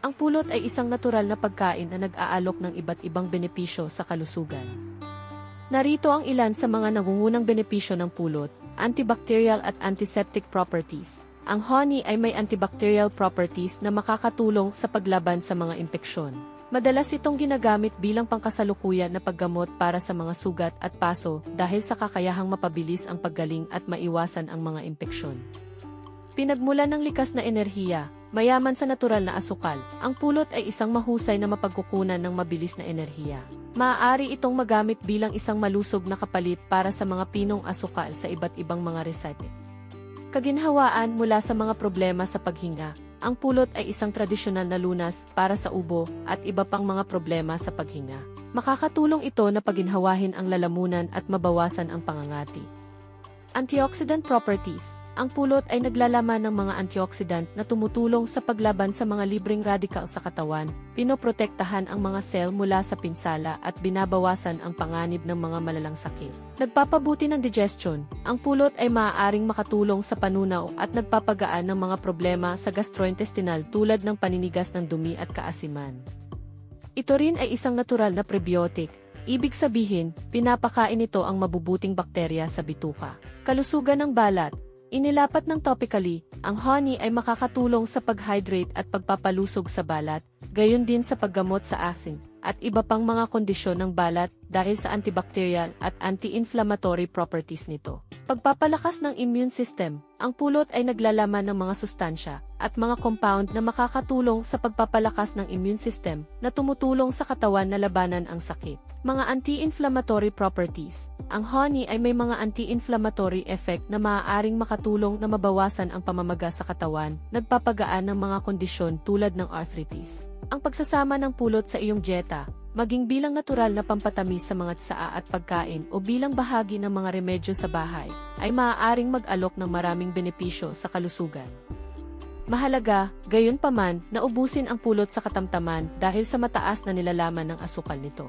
Ang pulot ay isang natural na pagkain na nag-aalok ng iba't ibang benepisyo sa kalusugan. Narito ang ilan sa mga nangungunang benepisyo ng pulot: antibacterial at antiseptic properties. Ang honey ay may antibacterial properties na makakatulong sa paglaban sa mga impeksyon. Madalas itong ginagamit bilang pangkasalukuyan na paggamot para sa mga sugat at paso dahil sa kakayahang mapabilis ang paggaling at maiwasan ang mga impeksyon. Pinagmulan ng likas na enerhiya, mayaman sa natural na asukal, ang pulot ay isang mahusay na mapagkukunan ng mabilis na enerhiya. Maaari itong magamit bilang isang malusog na kapalit para sa mga pinong asukal sa iba't ibang mga resete. Kaginhawaan mula sa mga problema sa paghinga, ang pulot ay isang tradisyonal na lunas para sa ubo at iba pang mga problema sa paghinga. Makakatulong ito na paginhawahin ang lalamunan at mabawasan ang pangangati. Antioxidant properties. Ang pulot ay naglalaman ng mga antioxidant na tumutulong sa paglaban sa mga libreng radikal sa katawan, pinoprotektahan ang mga sel mula sa pinsala at binabawasan ang panganib ng mga malalang sakit. Nagpapabuti ng digestion. Ang pulot ay maaaring makatulong sa panunaw at nagpapagaan ng mga problema sa gastrointestinal tulad ng paninigas ng dumi at kaasiman. Ito rin ay isang natural na prebiotic. Ibig sabihin, pinapakain ito ang mabubuting bakterya sa bituka. Kalusugan ng balat. Inilapat ng topically, ang honey ay makakatulong sa pag-hydrate at pagpapalusog sa balat, gayon din sa paggamot sa acne at iba pang mga kondisyon ng balat dahil sa antibacterial at anti-inflammatory properties nito. Pagpapalakas ng immune system, ang pulot ay naglalaman ng mga sustansya at mga compound na makakatulong sa pagpapalakas ng immune system na tumutulong sa katawan na labanan ang sakit. Mga anti-inflammatory properties. Ang honey ay may mga anti-inflammatory effect na maaaring makatulong na mabawasan ang pamamaga sa katawan, nagpapagaan ng mga kondisyon tulad ng arthritis. Ang pagsasama ng pulot sa iyong dieta, maging bilang natural na pampatamis sa mga tsaa at pagkain o bilang bahagi ng mga remedyo sa bahay, ay maaaring mag-alok ng maraming benepisyo sa kalusugan. Mahalaga, gayon paman, na ubusin ang pulot sa katamtaman dahil sa mataas na nilalaman ng asukal nito.